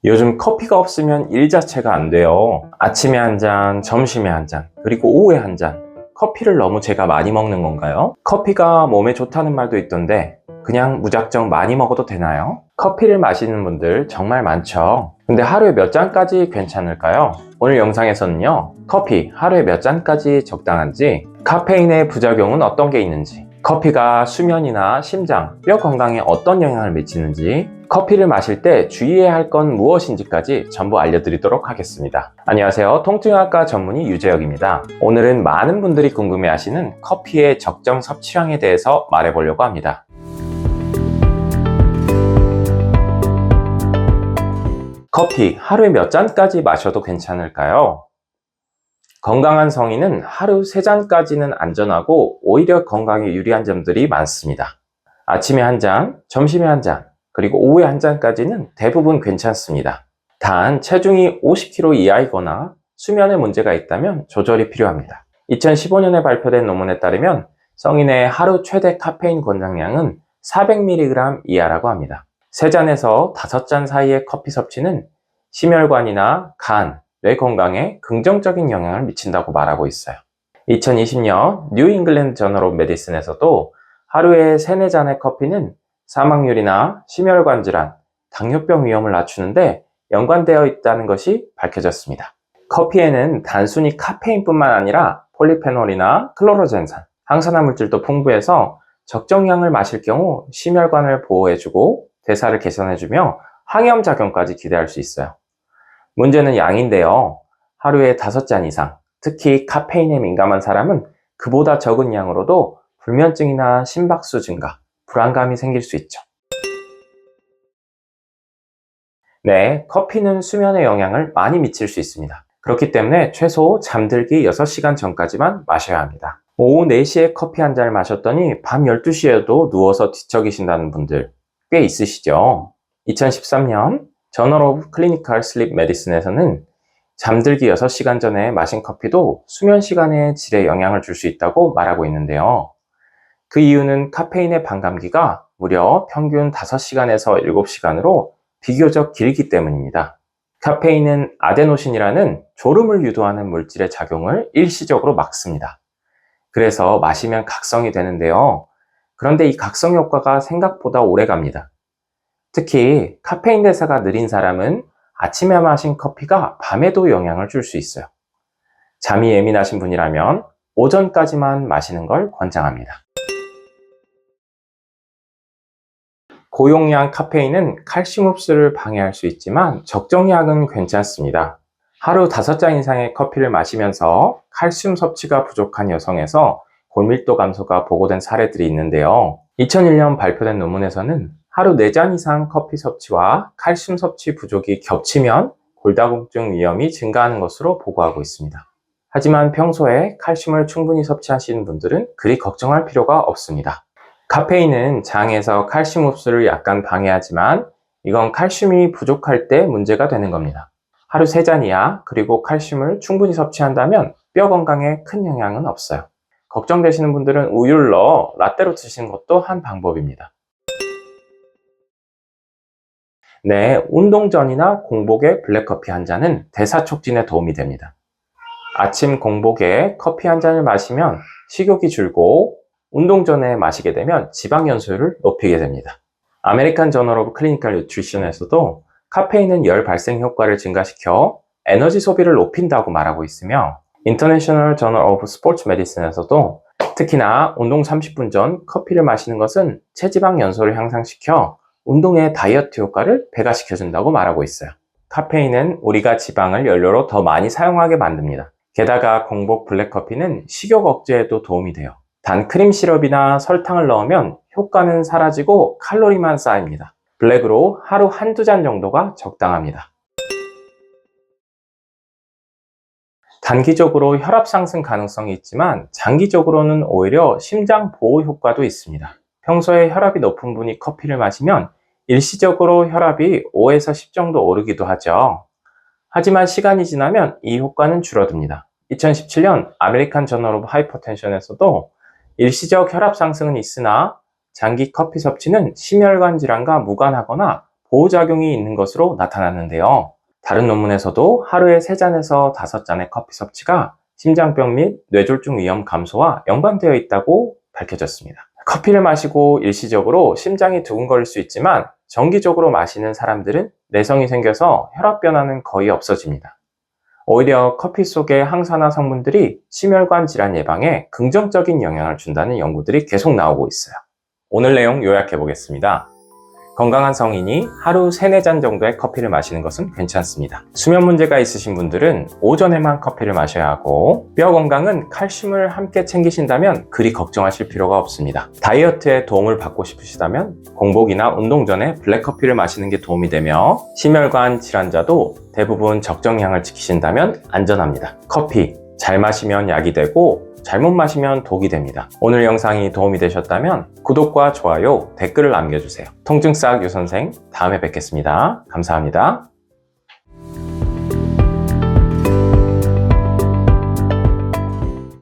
요즘 커피가 없으면 일 자체가 안 돼요. 아침에 한 잔, 점심에 한 잔, 그리고 오후에 한 잔. 커피를 너무 제가 많이 먹는 건가요? 커피가 몸에 좋다는 말도 있던데 그냥 무작정 많이 먹어도 되나요? 커피를 마시는 분들 정말 많죠. 근데 하루에 몇 잔까지 괜찮을까요? 오늘 영상에서는요, 커피 하루에 몇 잔까지 적당한지, 카페인의 부작용은 어떤 게 있는지, 커피가 수면이나 심장, 뼈 건강에 어떤 영향을 미치는지, 커피를 마실 때 주의해야 할 건 무엇인지까지 전부 알려드리도록 하겠습니다. 안녕하세요. 통증학과 전문의 유재혁입니다. 오늘은 많은 분들이 궁금해하시는 커피의 적정 섭취량에 대해서 말해보려고 합니다. 커피 하루에 몇 잔까지 마셔도 괜찮을까요? 건강한 성인은 하루 3잔까지는 안전하고 오히려 건강에 유리한 점들이 많습니다. 아침에 한 잔, 점심에 한 잔, 그리고 오후에 한 잔까지는 대부분 괜찮습니다. 단 체중이 50kg 이하이거나 수면에 문제가 있다면 조절이 필요합니다. 2015년에 발표된 논문에 따르면 성인의 하루 최대 카페인 권장량은 400mg 이하라고 합니다. 3잔에서 5잔 사이의 커피 섭취는 심혈관이나 간, 뇌 건강에 긍정적인 영향을 미친다고 말하고 있어요. 2020년 뉴 잉글랜드 저널 오브 메디슨에서도 하루에 3, 4잔의 커피는 사망률이나 심혈관 질환, 당뇨병 위험을 낮추는데 연관되어 있다는 것이 밝혀졌습니다. 커피에는 단순히 카페인뿐만 아니라 폴리페놀이나 클로로젠산, 항산화 물질도 풍부해서 적정량을 마실 경우 심혈관을 보호해주고 대사를 개선해주며 항염 작용까지 기대할 수 있어요. 문제는 양인데요. 하루에 5잔 이상, 특히 카페인에 민감한 사람은 그보다 적은 양으로도 불면증이나 심박수 증가, 불안감이 생길 수 있죠. 네, 커피는 수면에 영향을 많이 미칠 수 있습니다. 그렇기 때문에 최소 잠들기 6시간 전까지만 마셔야 합니다. 오후 4시에 커피 한 잔을 마셨더니 밤 12시에도 누워서 뒤척이신다는 분들 꽤 있으시죠? 2013년 저널 오브 클리니컬 슬립 메디슨에서는 잠들기 6시간 전에 마신 커피도 수면 시간의 질에 영향을 줄 수 있다고 말하고 있는데요. 그 이유는 카페인의 반감기가 무려 평균 5시간에서 7시간으로 비교적 길기 때문입니다. 카페인은 아데노신이라는 졸음을 유도하는 물질의 작용을 일시적으로 막습니다. 그래서 마시면 각성이 되는데요. 그런데 이 각성 효과가 생각보다 오래 갑니다. 특히 카페인 대사가 느린 사람은 아침에 마신 커피가 밤에도 영향을 줄 수 있어요. 잠이 예민하신 분이라면 오전까지만 마시는 걸 권장합니다. 고용량 카페인은 칼슘 흡수를 방해할 수 있지만 적정량은 괜찮습니다. 하루 5잔 이상의 커피를 마시면서 칼슘 섭취가 부족한 여성에서 골밀도 감소가 보고된 사례들이 있는데요. 2001년 발표된 논문에서는 하루 4잔 이상 커피 섭취와 칼슘 섭취 부족이 겹치면 골다공증 위험이 증가하는 것으로 보고하고 있습니다. 하지만 평소에 칼슘을 충분히 섭취하시는 분들은 그리 걱정할 필요가 없습니다. 카페인은 장에서 칼슘 흡수를 약간 방해하지만 이건 칼슘이 부족할 때 문제가 되는 겁니다. 하루 3잔 이하, 그리고 칼슘을 충분히 섭취한다면 뼈 건강에 큰 영향은 없어요. 걱정되시는 분들은 우유를 넣어 라떼로 드시는 것도 한 방법입니다. 네, 운동 전이나 공복에 블랙커피 한 잔은 대사 촉진에 도움이 됩니다. 아침 공복에 커피 한 잔을 마시면 식욕이 줄고 운동 전에 마시게 되면 지방 연소율을 높이게 됩니다. 아메리칸 저널 오브 클리니컬 뉴트리션에서도 카페인은 열 발생 효과를 증가시켜 에너지 소비를 높인다고 말하고 있으며 인터내셔널 저널 오브 스포츠 메디슨에서도 특히나 운동 30분 전 커피를 마시는 것은 체지방 연소를 향상시켜 운동의 다이어트 효과를 배가시켜준다고 말하고 있어요. 카페인은 우리가 지방을 연료로 더 많이 사용하게 만듭니다. 게다가 공복 블랙커피는 식욕 억제에도 도움이 돼요. 단 크림 시럽이나 설탕을 넣으면 효과는 사라지고 칼로리만 쌓입니다. 블랙으로 하루 1~2잔 정도가 적당합니다. 단기적으로 혈압 상승 가능성이 있지만 장기적으로는 오히려 심장 보호 효과도 있습니다. 평소에 혈압이 높은 분이 커피를 마시면 일시적으로 혈압이 5에서 10 정도 오르기도 하죠. 하지만 시간이 지나면 이 효과는 줄어듭니다. 2017년 아메리칸 저널 오브 하이퍼텐션에서도 일시적 혈압 상승은 있으나 장기 커피 섭취는 심혈관 질환과 무관하거나 보호작용이 있는 것으로 나타났는데요. 다른 논문에서도 하루에 3잔에서 5잔의 커피 섭취가 심장병 및 뇌졸중 위험 감소와 연관되어 있다고 밝혀졌습니다. 커피를 마시고 일시적으로 심장이 두근거릴 수 있지만 정기적으로 마시는 사람들은 내성이 생겨서 혈압 변화는 거의 없어집니다. 오히려 커피 속의 항산화 성분들이 심혈관 질환 예방에 긍정적인 영향을 준다는 연구들이 계속 나오고 있어요. 오늘 내용 요약해 보겠습니다. 건강한 성인이 하루 3-4잔 정도의 커피를 마시는 것은 괜찮습니다. 수면 문제가 있으신 분들은 오전에만 커피를 마셔야 하고, 뼈 건강은 칼슘을 함께 챙기신다면 그리 걱정하실 필요가 없습니다. 다이어트에 도움을 받고 싶으시다면 공복이나 운동 전에 블랙커피를 마시는 게 도움이 되며, 심혈관 질환자도 대부분 적정량을 지키신다면 안전합니다. 커피 잘 마시면 약이 되고 잘못 마시면 독이 됩니다. 오늘 영상이 도움이 되셨다면 구독과 좋아요, 댓글을 남겨주세요. 통증 싹 유선생, 다음에 뵙겠습니다. 감사합니다.